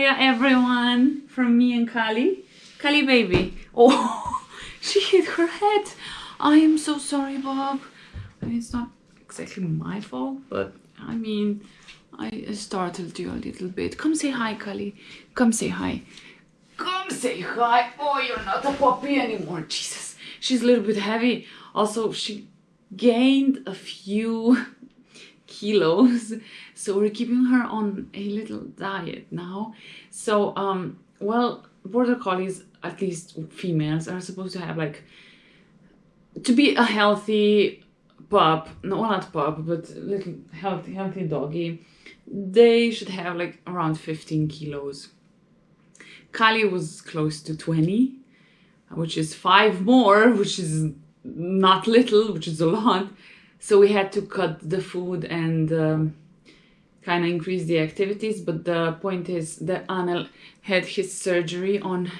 Hiya everyone from me and Kali. Kali baby. Oh, she hit her head. I am so sorry, Bob. It's not exactly my fault, but I mean, I startled you a little bit. Come say hi, Kali. Come say hi. Come say hi. Oh, you're not a puppy anymore. Jesus. She's a little bit heavy. Also, she gained a few kilos, so we're keeping her on a little diet now. So well, border collies, at least females, are supposed to have like, to be a healthy pup, no, well, not pup, but little healthy doggy, they should have like around 15 kilos. Kali was close to 20, which is 5 more, which is not little, which is a lot. So we had to cut the food and kind of increase the activities. But the point is that Anel had his surgery on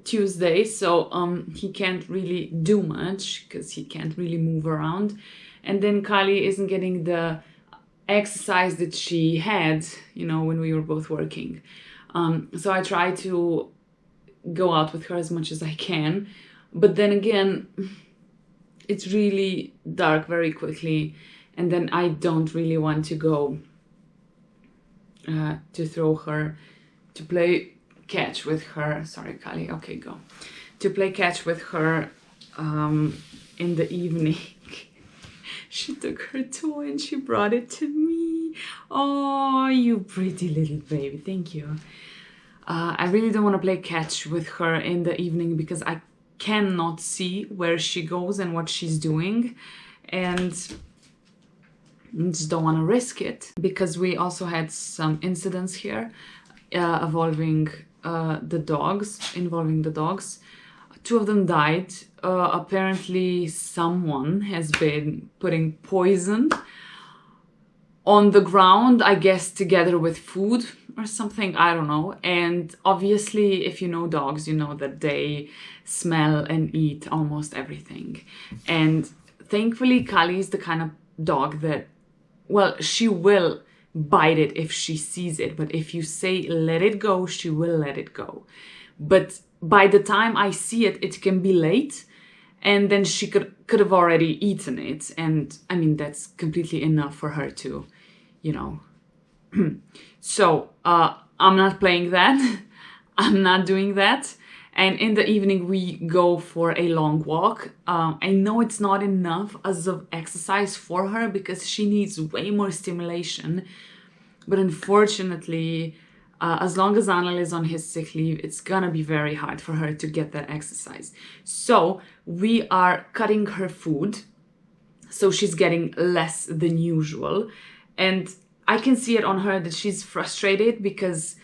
Tuesday, so he can't really do much because he can't really move around. And then Kali isn't getting the exercise that she had, you know, when we were both working. So I try to go out with her as much as I can. But then again, it's really dark very quickly, and then I don't really want to go to throw her, to play catch with her. Sorry, Kali. Okay, go. To play catch with her in the evening. She took her toy and she brought it to me. Oh, you pretty little baby. Thank you. I really don't want to play catch with her in the evening because I cannot see where she goes and what she's doing, and just don't want to risk it because we also had some incidents here involving the dogs. 2 of them died. Apparently someone has been putting poison on the ground, I guess together with food or something, I don't know. And obviously, if you know dogs, you know that they smell and eat almost everything. And thankfully, Kali is the kind of dog that, well, she will bite it if she sees it. But if you say, let it go, she will let it go. But by the time I see it, it can be late. And then she could have already eaten it. And I mean, that's completely enough for her to, you know. So I'm not playing that. I'm not doing that. And in the evening, we go for a long walk. I know it's not enough as of exercise for her because she needs way more stimulation. But unfortunately, as long as Anel is on his sick leave, it's gonna be very hard for her to get that exercise. So we are cutting her food, so she's getting less than usual. And I can see it on her that she's frustrated because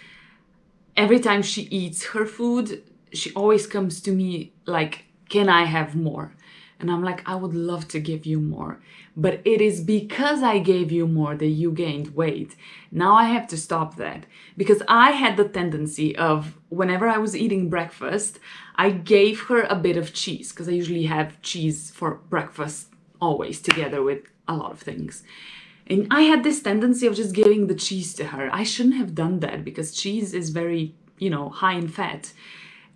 every time she eats her food, she always comes to me like, can I have more? And I'm like, I would love to give you more. But it is because I gave you more that you gained weight. Now I have to stop that. Because I had the tendency of, whenever I was eating breakfast, I gave her a bit of cheese. Because I usually have cheese for breakfast always together with a lot of things. And I had this tendency of just giving the cheese to her. I shouldn't have done that because cheese is very, you know, high in fat.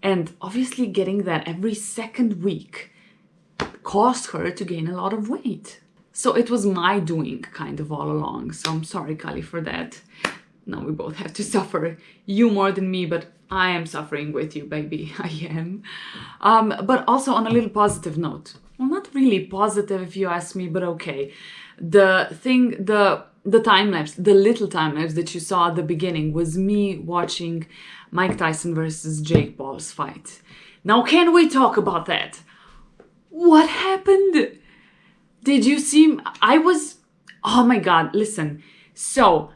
And obviously getting that every second week caused her to gain a lot of weight. So it was my doing kind of all along. So I'm sorry, Kali, for that. Now we both have to suffer. You more than me, but I am suffering with you, baby. I am. But also on a little positive note. Well, not really positive if you ask me, but okay. The time lapse, the little time lapse that you saw at the beginning was me watching Mike Tyson versus Jake Paul's fight. Now, can we talk about that? What happened? Did you see? Oh my God, listen. So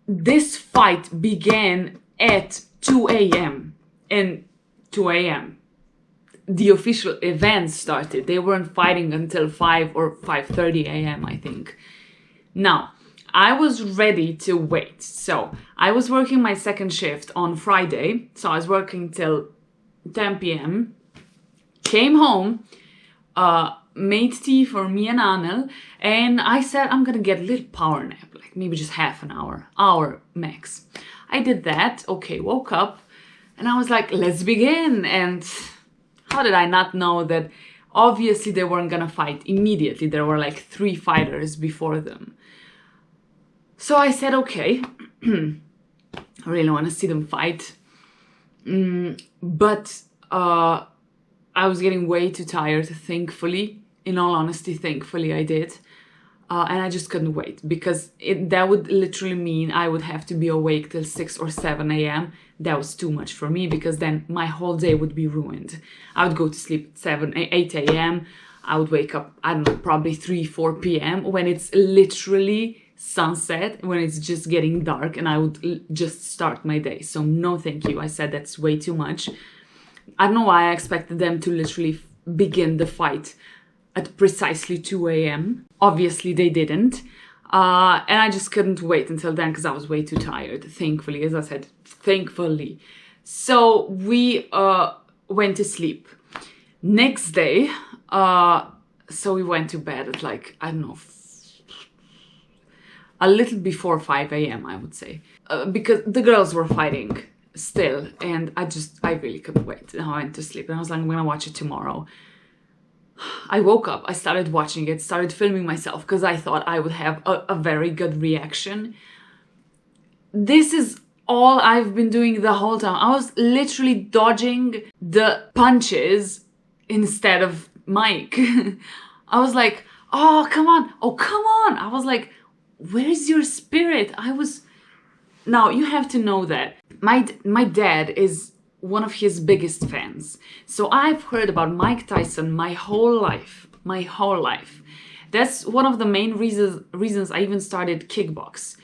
this fight began at 2 a.m. and 2 a.m. the official event started. They weren't fighting until 5 or 5:30 a.m. I think. Now, I was ready to wait. So I was working my second shift on Friday. So I was working till 10 p.m. Came home, made tea for me and Anel, and I said I'm gonna get a little power nap, like maybe just half an hour max. I did that. Okay, woke up and I was like, let's begin. And how did I not know that obviously they weren't gonna fight immediately? There were like 3 fighters before them. So I said, okay, I really want to see them fight. But I was getting way too tired, thankfully. In all honesty, thankfully I did. And I just couldn't wait because that would literally mean I would have to be awake till 6 or 7 a.m. That was too much for me because then my whole day would be ruined. I would go to sleep at 8 a.m. I would wake up, I don't know, probably 3, 4 p.m. when it's literally sunset, when it's just getting dark, and I would just start my day. So no thank you. I said that's way too much. I don't know why I expected them to literally begin the fight at precisely 2 a.m. Obviously, they didn't. And I just couldn't wait until then because I was way too tired, thankfully, as I said, thankfully. So we went to sleep. Next day, so we went to bed at like, I don't know, a little before 5 a.m., I would say. Because the girls were fighting still, and I really couldn't wait. And I went to sleep, and I was like, I'm gonna watch it tomorrow. I woke up, I started watching it, started filming myself because I thought I would have a very good reaction. This is all I've been doing the whole time. I was literally dodging the punches instead of Mike. I was like, oh, come on. Oh, come on. I was like, where's your spirit? Now you have to know that my dad is one of his biggest fans. So I've heard about Mike Tyson my whole life. That's one of the main reasons I even started kickbox,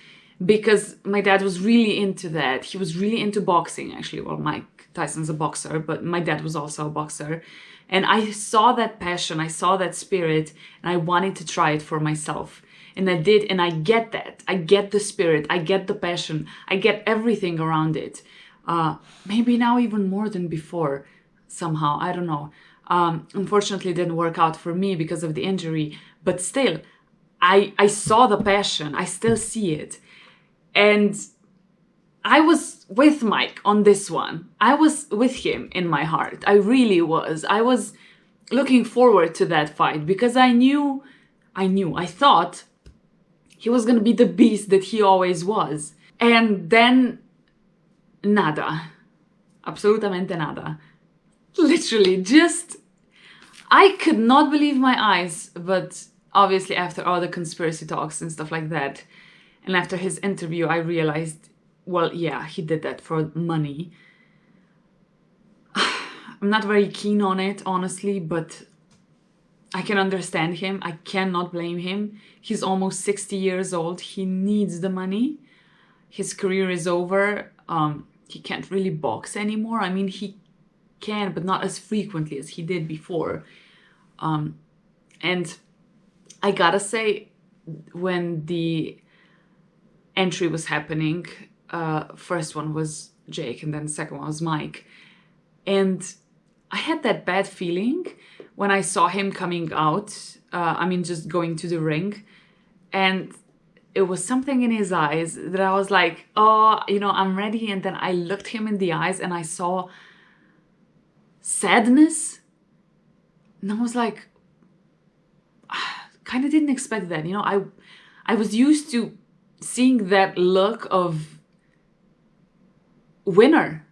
because my dad was really into that. He was really into boxing, actually. Well, Mike Tyson's a boxer, but my dad was also a boxer. And I saw that passion, I saw that spirit, and I wanted to try it for myself. And I did, and I get that. I get the spirit, I get the passion, I get everything around it. Maybe now even more than before, somehow, I don't know. Unfortunately, it didn't work out for me because of the injury, but still, I saw the passion, I still see it. And I was with Mike on this one. I was with him in my heart. I really was. I was looking forward to that fight because I thought he was gonna be the beast that he always was. And then nada. Absolutamente nada. Literally, I could not believe my eyes, but obviously after all the conspiracy talks and stuff like that, and after his interview, I realized, well, yeah, he did that for money. I'm not very keen on it, honestly, but I can understand him. I cannot blame him. He's almost 60 years old. He needs the money. His career is over. He can't really box anymore. I mean, he can, but not as frequently as he did before. And I gotta say, when the entry was happening, first one was Jake and then the second one was Mike. And I had that bad feeling when I saw him coming out, just going to the ring. And it was something in his eyes that I was like, oh, I'm ready. And then I looked him in the eyes and I saw sadness. And I was like, kind of didn't expect that. I was used to seeing that look of a winner,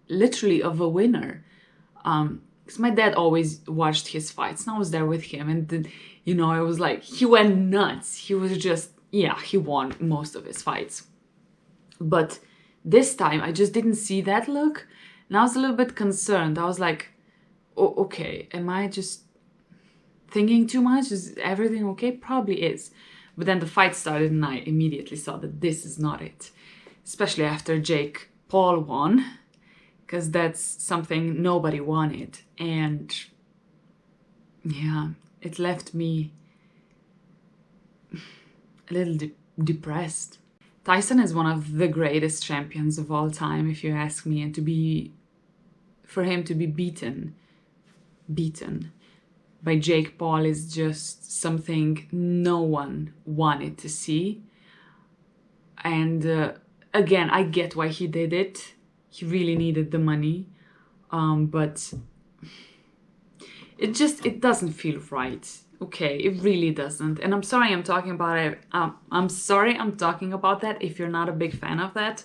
literally of a winner. Because my dad always watched his fights and I was there with him, and it was like he went nuts. He was just, he won most of his fights. But this time I just didn't see that look, and I was a little bit concerned. I was like, oh, okay, am I just thinking too much? Is everything okay? Probably is. But then the fight started and I immediately saw that this is not it. Especially after Jake Paul won, because that's something nobody wanted. And yeah, it left me a little depressed. Tyson is one of the greatest champions of all time, if you ask me, and for him to be beaten by Jake Paul is just something no one wanted to see. And again, I get why he did it. He really needed the money. But it doesn't feel right. Okay, it really doesn't. And I'm sorry I'm talking about it. I'm sorry I'm talking about that if you're not a big fan of that.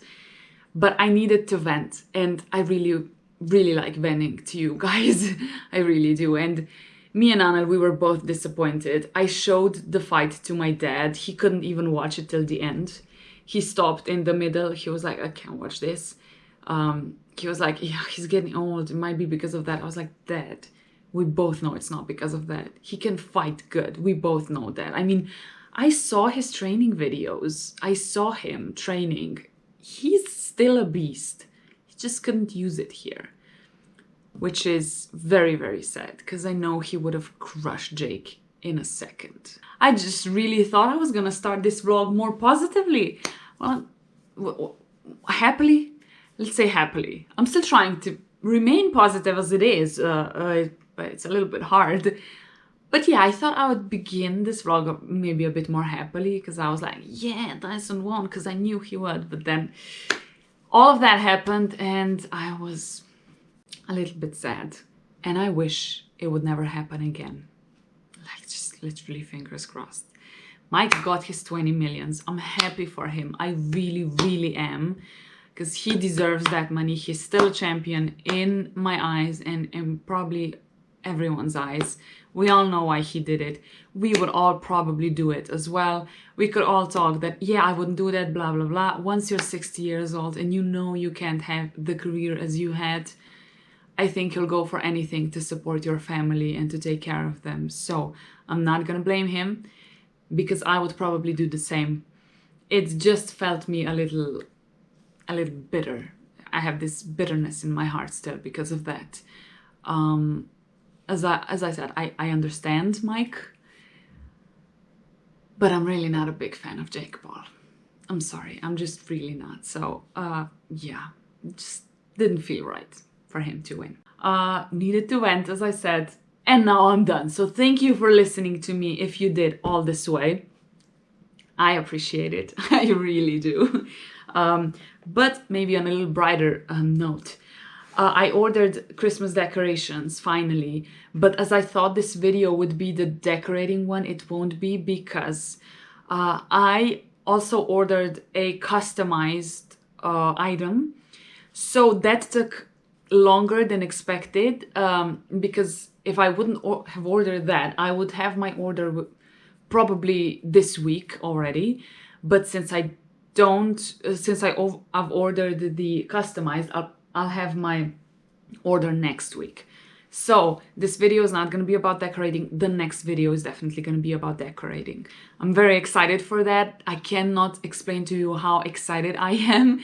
But I needed to vent. And I really, really like venting to you guys. I really do. And me and Anna, we were both disappointed. I showed the fight to my dad. He couldn't even watch it till the end. He stopped in the middle. He was like, I can't watch this. He was like, yeah, he's getting old. It might be because of that. I was like, Dad, we both know it's not because of that. He can fight good. We both know that. I mean, I saw his training videos. I saw him training. He's still a beast. He just couldn't use it here, which is very, very sad because I know he would have crushed Jake in a second. I just really thought I was gonna start this vlog more positively. Well, happily? Let's say happily. I'm still trying to remain positive as it is, but it's a little bit hard. But yeah, I thought I would begin this vlog maybe a bit more happily because I was like, yeah, Tyson won because I knew he would. But then all of that happened and I was a little bit sad. And I wish it would never happen again. Like, just literally fingers crossed. Mike got his 20 millions. I'm happy for him. I really, really am. Because he deserves that money. He's still a champion in my eyes and in probably everyone's eyes. We all know why he did it. We would all probably do it as well. We could all talk that, yeah, I wouldn't do that, blah, blah, blah. Once you're 60 years old and you know you can't have the career as you had, I think you'll go for anything to support your family and to take care of them. So I'm not gonna blame him because I would probably do the same. It just felt me a little bitter. I have this bitterness in my heart still because of that. As I said, I understand Mike, but I'm really not a big fan of Jake Paul. I'm sorry, I'm just really not. So yeah, just didn't feel right for him to win. Needed to vent, as I said, and now I'm done. So thank you for listening to me if you did all this way. I appreciate it. I really do. But maybe on a little brighter note. I ordered Christmas decorations finally, but as I thought this video would be the decorating one, it won't be because I also ordered a customized item. So that took longer than expected because if I wouldn't have ordered that, I would have my order probably this week already. But since I've ordered the customized, I'll have my order next week. So this video is not going to be about decorating. The next video is definitely going to be about decorating. I'm very excited for that. I cannot explain to you how excited I am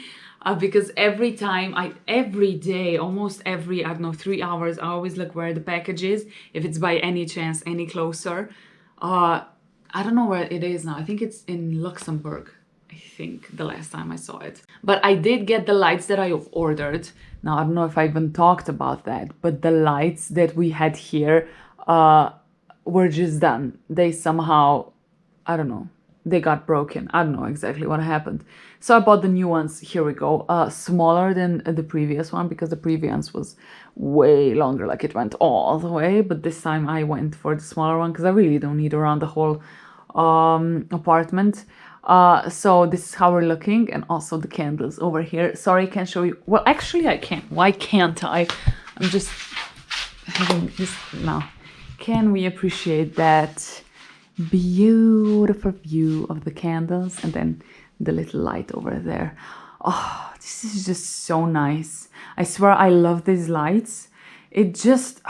because every day, almost every, I don't know, 3 hours, I always look where the package is, if it's by any chance any closer. I don't know where it is now. I think it's in Luxembourg. I think the last time I saw it. But I did get the lights that I ordered. Now, I don't know if I even talked about that, but the lights that we had here were just done. They somehow, I don't know, they got broken. I don't know exactly what happened. So I bought the new ones. Here we go. Smaller than the previous one because the previous was way longer, like it went all the way. But this time I went for the smaller one because I really don't need around the whole apartment. So this is how we're looking, and also the candles over here. Sorry, I can't show you. Well, actually I can. Why can't I? I'm just having this now. Can we appreciate that beautiful view of the candles and then the little light over there? Oh, this is just so nice. I swear I love these lights. It just...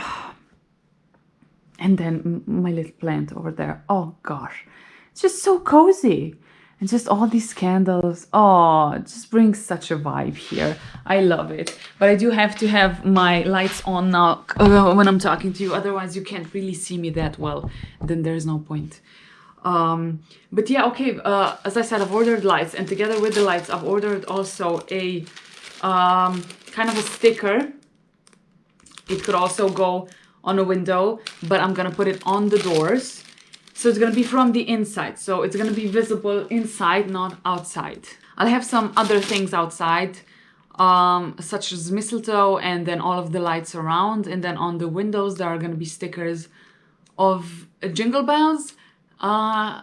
And then my little plant over there. Oh gosh, it's just so cozy. And just all these candles, oh, it just brings such a vibe here. I love it. But I do have to have my lights on now when I'm talking to you. Otherwise, you can't really see me that well. Then there's no point. But yeah, okay. As I said, I've ordered lights. And together with the lights, I've ordered also a kind of a sticker. It could also go on a window. But I'm going to put it on the doors. So it's gonna be from the inside. So it's gonna be visible inside, not outside. I'll have some other things outside, such as mistletoe and then all of the lights around. And then on the windows, there are gonna be stickers of jingle bells. I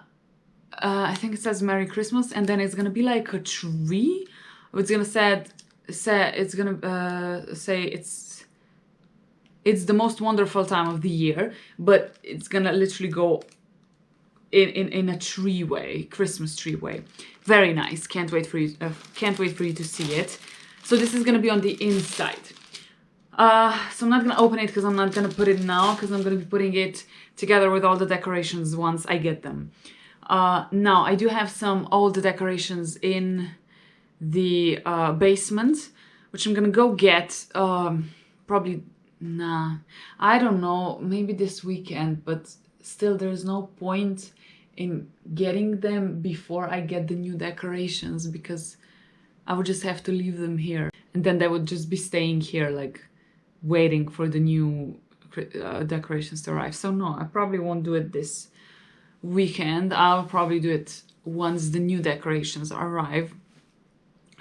think it says Merry Christmas, and then it's gonna be like a tree. It's gonna say it's the most wonderful time of the year, but it's gonna literally go in a tree way, Christmas tree way. Very nice. Can't wait for you to see it. So this is gonna be on the inside. So I'm not gonna open it because I'm not gonna put it now, because I'm gonna be putting it together with all the decorations once I get them. Now I do have some old decorations in the basement, which I'm gonna go get probably, I don't know, maybe this weekend, but still there's no point in getting them before I get the new decorations, because I would just have to leave them here and then they would just be staying here like waiting for the new decorations to arrive. So no, I probably won't do it this weekend. I'll probably do it once the new decorations arrive,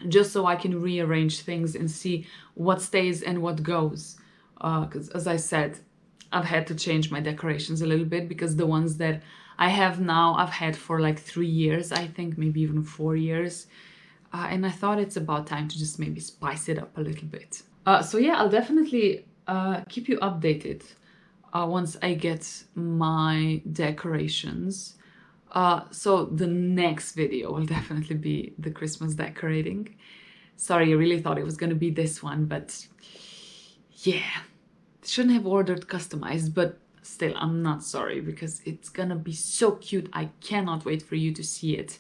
just so I can rearrange things and see what stays and what goes. Because as I said, I've had to change my decorations a little bit, because the ones that I have now I've had for like 3 years, I think, maybe even 4 years. And I thought it's about time to just maybe spice it up a little bit. So yeah, I'll definitely keep you updated once I get my decorations. So the next video will definitely be the Christmas decorating. Sorry, I really thought it was gonna be this one, but yeah, shouldn't have ordered customized, but still, I'm not sorry, because it's gonna be so cute. I cannot wait for you to see it.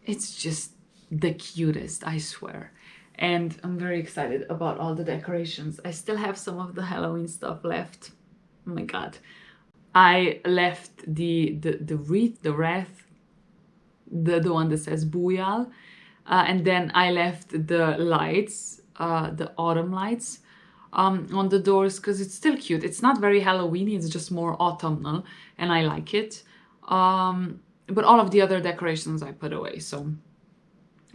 It's just the cutest, I swear. And I'm very excited about all the decorations. I still have some of the Halloween stuff left. Oh my god. I left the wreath, the one that says Booyal. And then I left the lights, the autumn lights, on the doors, because it's still cute. It's not very Halloweeny, it's just more autumnal, and I like it. But all of the other decorations I put away, so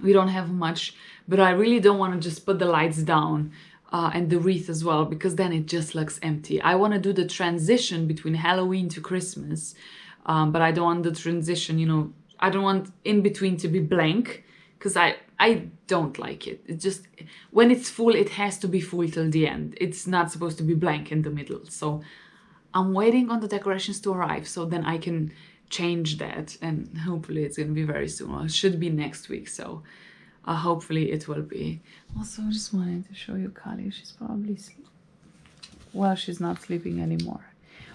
we don't have much. But I really don't want to just put the lights down and the wreath as well, because then it just looks empty. I want to do the transition between Halloween to Christmas, but I don't want the transition, you know, I don't want in between to be blank, because I don't like it. It just, when it's full, it has to be full till the end. It's not supposed to be blank in the middle. So I'm waiting on the decorations to arrive, so then I can change that, and hopefully it's gonna be very soon. Well, it should be next week, so hopefully it will be. Also, I just wanted to show you Kali. She's probably well, she's not sleeping anymore.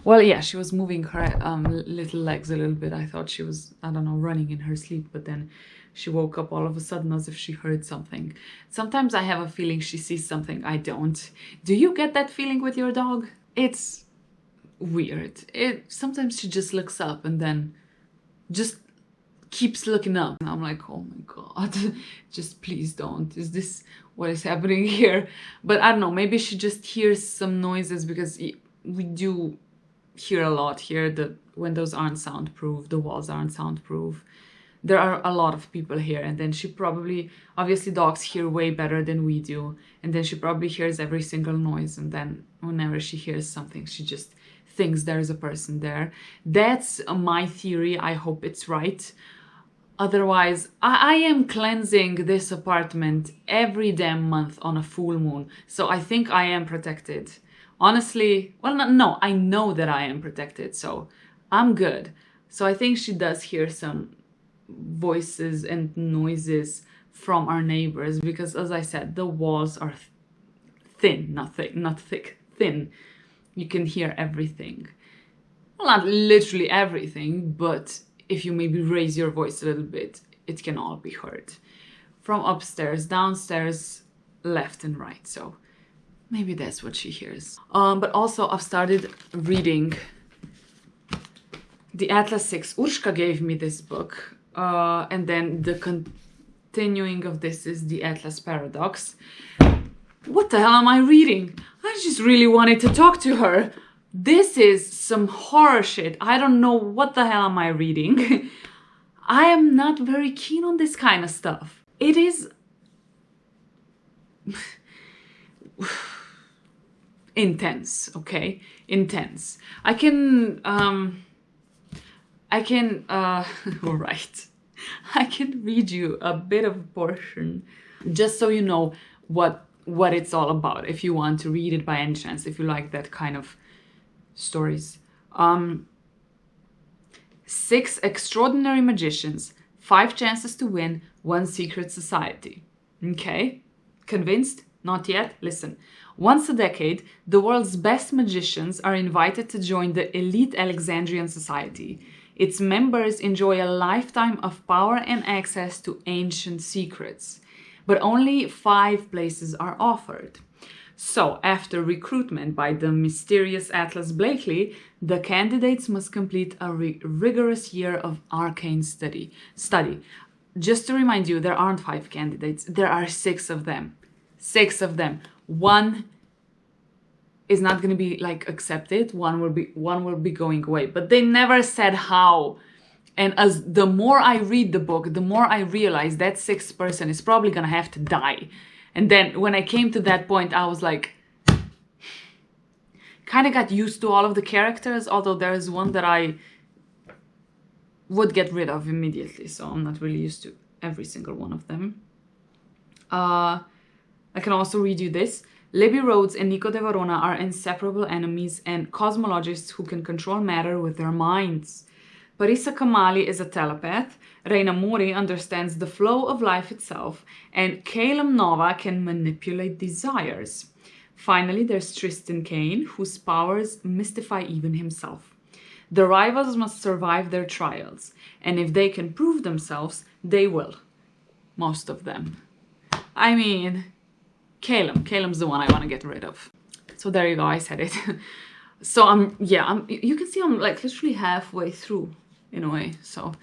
Well, yeah, she was moving her little legs a little bit. I thought she was, I don't know, running in her sleep, but then she woke up all of a sudden as if she heard something. Sometimes I have a feeling she sees something I don't. Do you get that feeling with your dog? It's weird. Sometimes she just looks up and then just keeps looking up. And I'm like, oh my god, just please don't. Is this what is happening here? But I don't know, maybe she just hears some noises, because we do hear a lot here. The windows aren't soundproof, the walls aren't soundproof. There are a lot of people here, and then she probably, obviously dogs hear way better than we do, and then she probably hears every single noise, and then whenever she hears something, she just thinks there's a person there. That's my theory. I hope it's right. Otherwise, I am cleansing this apartment every damn month on a full moon, so I think I am protected. Honestly, well, no, I know that I am protected, so I'm good. So I think she does hear some voices and noises from our neighbors, because as I said, the walls are thin, not thick, thin. You can hear everything. Well, not literally everything, but if you maybe raise your voice a little bit, it can all be heard. From upstairs, downstairs, left and right. So maybe that's what she hears. But also I've started reading the Atlas 6. Urshka gave me this book. And then the continuing of this is the Atlas Paradox. What the hell am I reading? I just really wanted to talk to her. This is some horror shit. I don't know what the hell am I reading. I am not very keen on this kind of stuff. It is intense, okay? Intense. I can right. I can read you a bit of a portion just so you know what it's all about, if you want to read it by any chance, if you like that kind of stories. 6 extraordinary magicians, 5 chances to win, 1 secret society. Okay? Convinced? Not yet? Listen. Once a decade, the world's best magicians are invited to join the elite Alexandrian society. Its members enjoy a lifetime of power and access to ancient secrets. But only 5 places are offered. So, after recruitment by the mysterious Atlas Blakely, the candidates must complete a rigorous year of arcane study. Just to remind you, there aren't 5 candidates, there are 6 of them. 6 of them. 1 is not going to be like accepted, one will be going away, but they never said how. And as the more I read the book, the more I realize that 6th person is probably gonna have to die. And then when I came to that point, I was like, kind of got used to all of the characters, although there is one that I would get rid of immediately, so I'm not really used to every single one of them. I can also read you this. Libby Rhodes and Nico de Verona are inseparable enemies and cosmologists who can control matter with their minds. Parisa Kamali is a telepath, Reina Mori understands the flow of life itself, and Caleb Nova can manipulate desires. Finally, there's Tristan Kane, whose powers mystify even himself. The rivals must survive their trials, and if they can prove themselves, they will. Most of them. I mean, Caleb's the one I want to get rid of. So there you go, I said it. So you can see I'm like literally halfway through in a way. So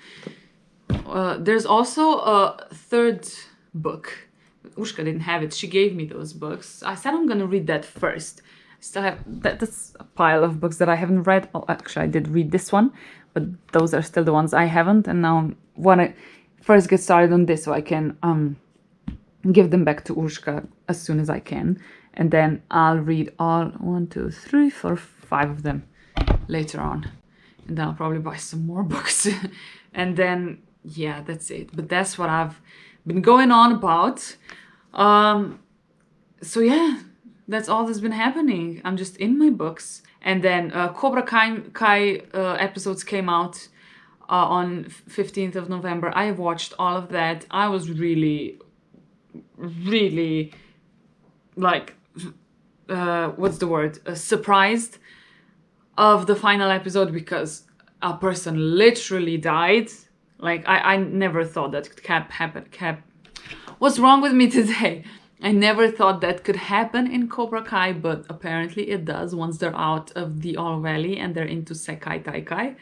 there's also a 3rd book. Ushka didn't have it. She gave me those books. I said I'm gonna read that first. Still have that's a pile of books that I haven't read. Oh, actually, I did read this one, but those are still the ones I haven't. And now I want to first get started on this so I can give them back to Ushka as soon as I can, and then I'll read all 1, 2, 3, 4, 5 of them later on, and then I'll probably buy some more books, and then yeah, that's it. But that's what I've been going on about. So yeah, that's all that's been happening. I'm just in my books, and then Cobra Kai episodes came out on 15th of November. I have watched all of that. I was really like surprised of the final episode, because a person literally died. Like I never thought that could happen. What's wrong with me today? I never thought that could happen in Cobra Kai, but apparently it does once they're out of the All Valley and they're into Sekai Taikai.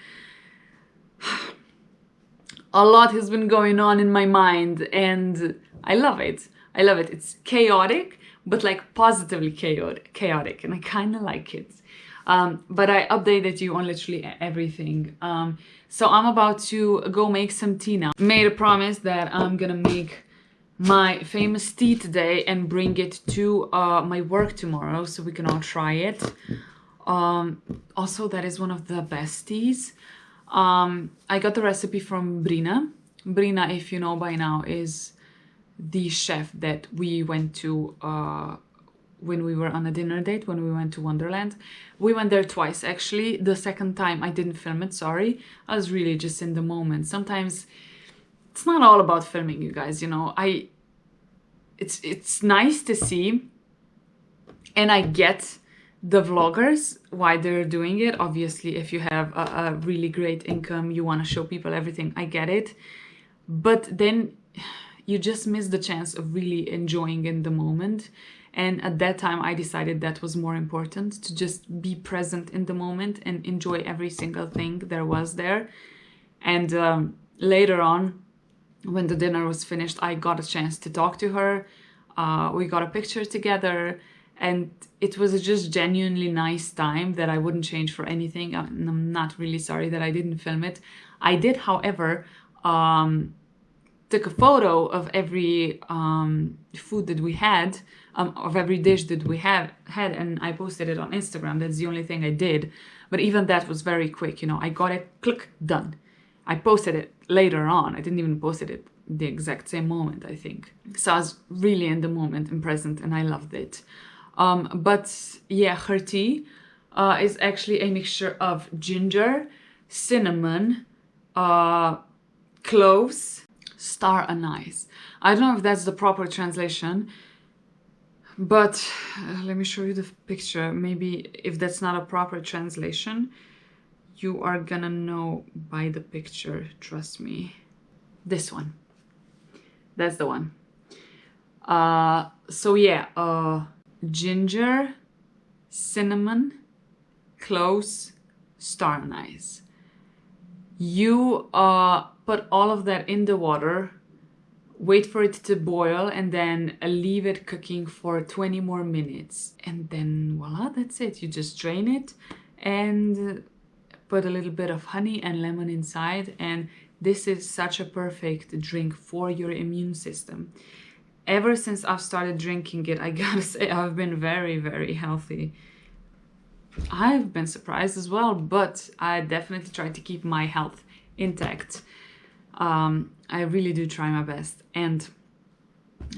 A lot has been going on in my mind, and I love it. I love it. It's chaotic, but like positively chaotic, and I kind of like it. But I updated you on literally everything. So I'm about to go make some tea now. Made a promise that I'm gonna make my famous tea today and bring it to my work tomorrow so we can all try it. Also, that is one of the best teas. I got the recipe from Brina. Brina, if you know by now, is the chef that we went to when we were on a dinner date, when we went to Wonderland. We went there twice, actually. The second time I didn't film it, sorry. I was really just in the moment. Sometimes it's not all about filming, you guys, you know. It's nice to see, and I get the vloggers why they're doing it. Obviously, if you have a really great income, you want to show people everything. I get it, but then you just miss the chance of really enjoying in the moment. And at that time, I decided that was more important, to just be present in the moment and enjoy every single thing there was there. And later on, when the dinner was finished, I got a chance to talk to her. We got a picture together, and it was just genuinely nice time that I wouldn't change for anything. I'm not really sorry that I didn't film it. I did, however, took a photo of every food that we had, of every dish that we had, and I posted it on Instagram. That's the only thing I did. But even that was very quick, you know. I got it, click, done. I posted it later on. I didn't even post it at the exact same moment, I think. So I was really in the moment and present, and I loved it. But yeah, her tea is actually a mixture of ginger, cinnamon, cloves, star anise. I don't know if that's the proper translation, but let me show you the picture. Maybe if that's not a proper translation, you are gonna know by the picture, trust me. This one. That's the one. So yeah, ginger, cinnamon, cloves, star anise. You put all of that in the water, wait for it to boil, and then leave it cooking for 20 more minutes. And then voila, that's it. You just drain it and put a little bit of honey and lemon inside, and this is such a perfect drink for your immune system. Ever since I've started drinking it, I gotta say, I've been very, very healthy. I've been surprised as well, but I definitely try to keep my health intact. I really do try my best, and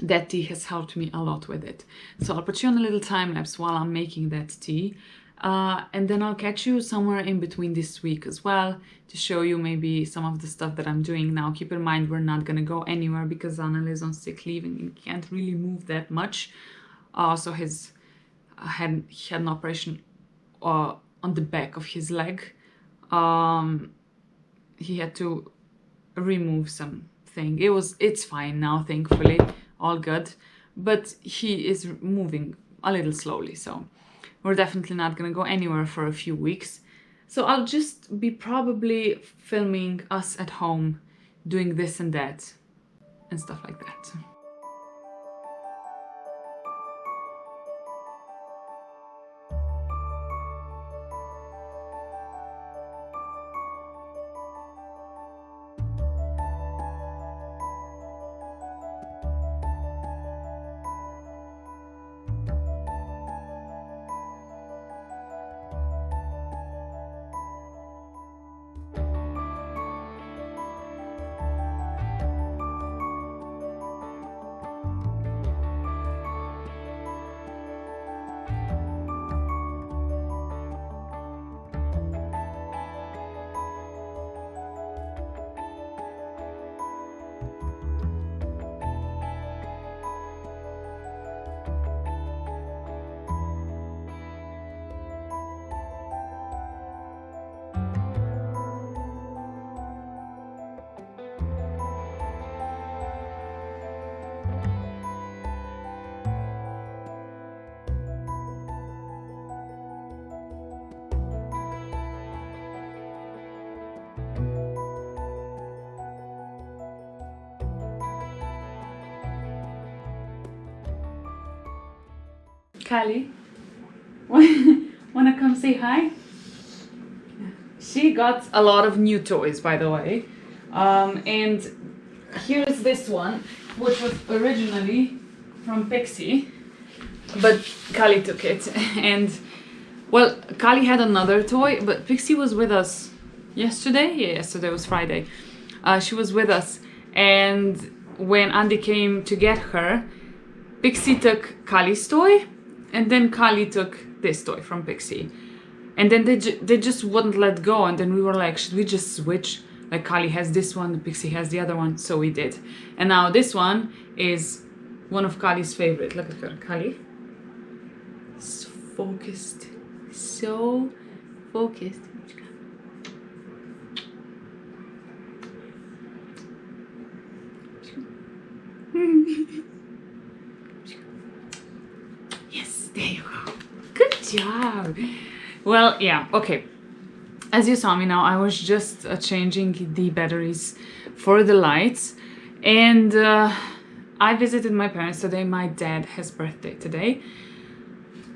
that tea has helped me a lot with it. So I'll put you on a little time lapse while I'm making that tea. And then I'll catch you somewhere in between this week as well to show you maybe some of the stuff that I'm doing now. Keep in mind, we're not gonna go anywhere because Anil is on sick leave and he can't really move that much. So he had an operation on the back of his leg. He had to remove something. It's fine now, thankfully, all good. But he is moving a little slowly, so we're definitely not gonna go anywhere for a few weeks. So I'll just be probably filming us at home doing this and that and stuff like that. Callie, wanna come say hi? She got a lot of new toys, by the way. And here's this one, which was originally from Pixie, but Callie took it. And, well, Callie had another toy, but Pixie was with us yesterday? Yeah, yesterday was Friday. She was with us, and when Andy came to get her, Pixie took Callie's toy, and then Callie took this toy from Pixie. And then they just wouldn't let go, and then we were like, should we just switch? Like, Callie has this one, Pixie has the other one, so we did. And now this one is one of Callie's favorite. Look at her, Callie. So focused, so focused. Yes, there you go. Good job. Well, yeah, okay. As you saw me now, I was just changing the batteries for the lights, and I visited my parents today. My dad has birthday today.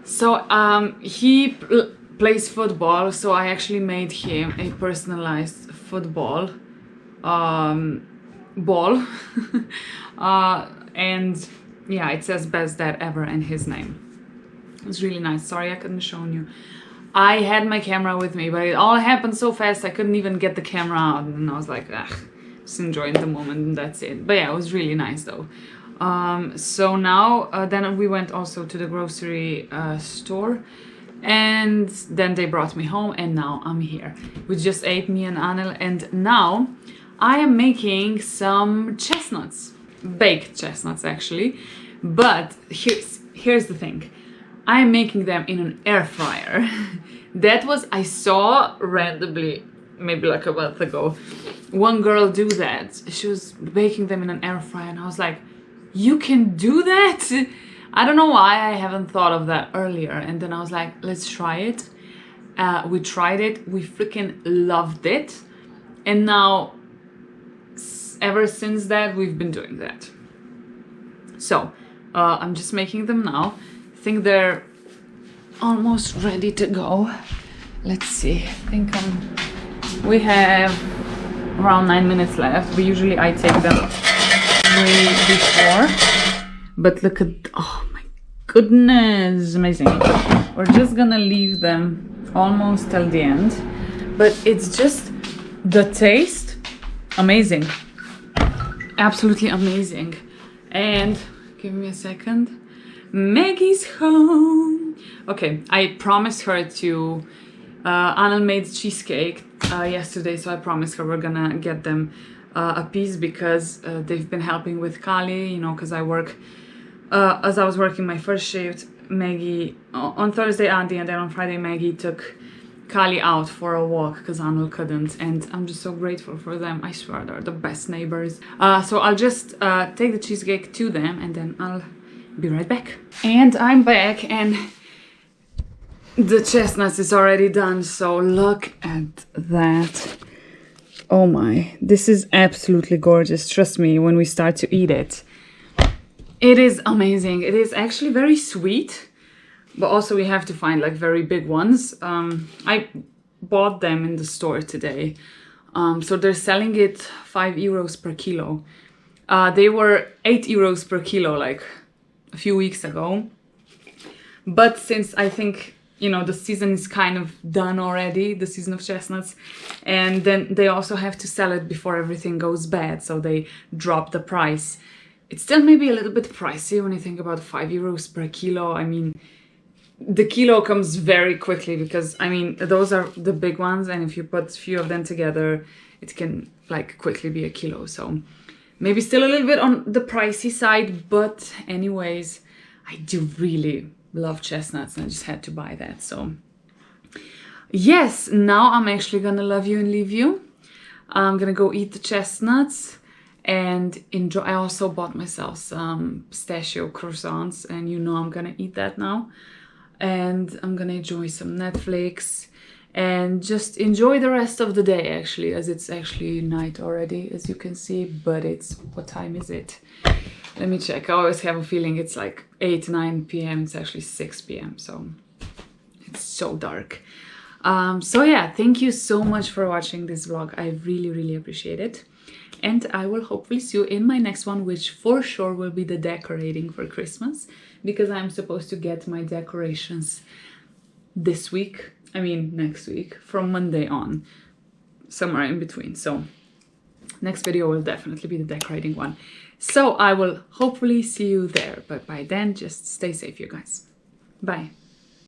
So he plays football, so I actually made him a personalized football ball. And yeah, it says best dad ever and his name. It's really nice. Sorry I couldn't show you. I had my camera with me, but it all happened so fast I couldn't even get the camera out, and I was like, just enjoying the moment and that's it. But yeah, it was really nice though. So now, then we went also to the grocery store, and then they brought me home, and now I'm here. We just ate, me and Anil, and now I am making some chestnuts. Baked chestnuts actually. But here's the thing. I am making them in an air fryer. I saw randomly, maybe like a month ago, one girl do that. She was baking them in an air fryer, and I was like, you can do that? I don't know why I haven't thought of that earlier. And then I was like, let's try it. We tried it, we freaking loved it. And now, ever since that, we've been doing that. So, I'm just making them now. I think they're almost ready to go. Let's see, I think we have around 9 minutes left. But usually I take them way before. But look at, oh my goodness, amazing. We're just gonna leave them almost till the end. But it's just the taste, amazing. Absolutely amazing. And give me a second. Maggie's home. Okay, I promised her to. Anna made cheesecake yesterday, so I promised her we're gonna get them a piece because they've been helping with Kali, you know, because I work. As I was working my first shift, Maggie on Thursday, Andy, and then on Friday, Maggie took Kali out for a walk because Anil couldn't, and I'm just so grateful for them. I swear they're the best neighbors. So I'll just take the cheesecake to them, and then I'll be right back. And I'm back, and the chestnuts is already done, so look at that. Oh my, this is absolutely gorgeous. Trust me, when we start to eat it, it is amazing. It is actually very sweet, but also we have to find like very big ones. I bought them in the store today. So they're selling it €5 per kilo. They were €8 per kilo like a few weeks ago. But since I think, you know, the season is kind of done already, the season of chestnuts, and then they also have to sell it before everything goes bad, so they drop the price. It's still maybe a little bit pricey when you think about €5 per kilo. I mean, the kilo comes very quickly because, I mean, those are the big ones, and if you put a few of them together, it can like quickly be a kilo. So maybe still a little bit on the pricey side, but anyways, I do really love chestnuts, and I just had to buy that. So yes, now I'm actually gonna love you and leave you. I'm gonna go eat the chestnuts and enjoy. I also bought myself some pistachio croissants, and you know I'm gonna eat that now. And I'm gonna enjoy some Netflix and just enjoy the rest of the day, actually, as it's actually night already, as you can see. But it's, what time is it? Let me check. I always have a feeling it's like 8, 9 p.m. It's actually 6 p.m. So it's so dark. So yeah, thank you so much for watching this vlog. I really, really appreciate it. And I will hopefully see you in my next one, which for sure will be the decorating for Christmas, because I'm supposed to get my decorations this week. I mean, next week, from Monday on, somewhere in between. So next video will definitely be the decorating one. So I will hopefully see you there. But by then, just stay safe, you guys. Bye.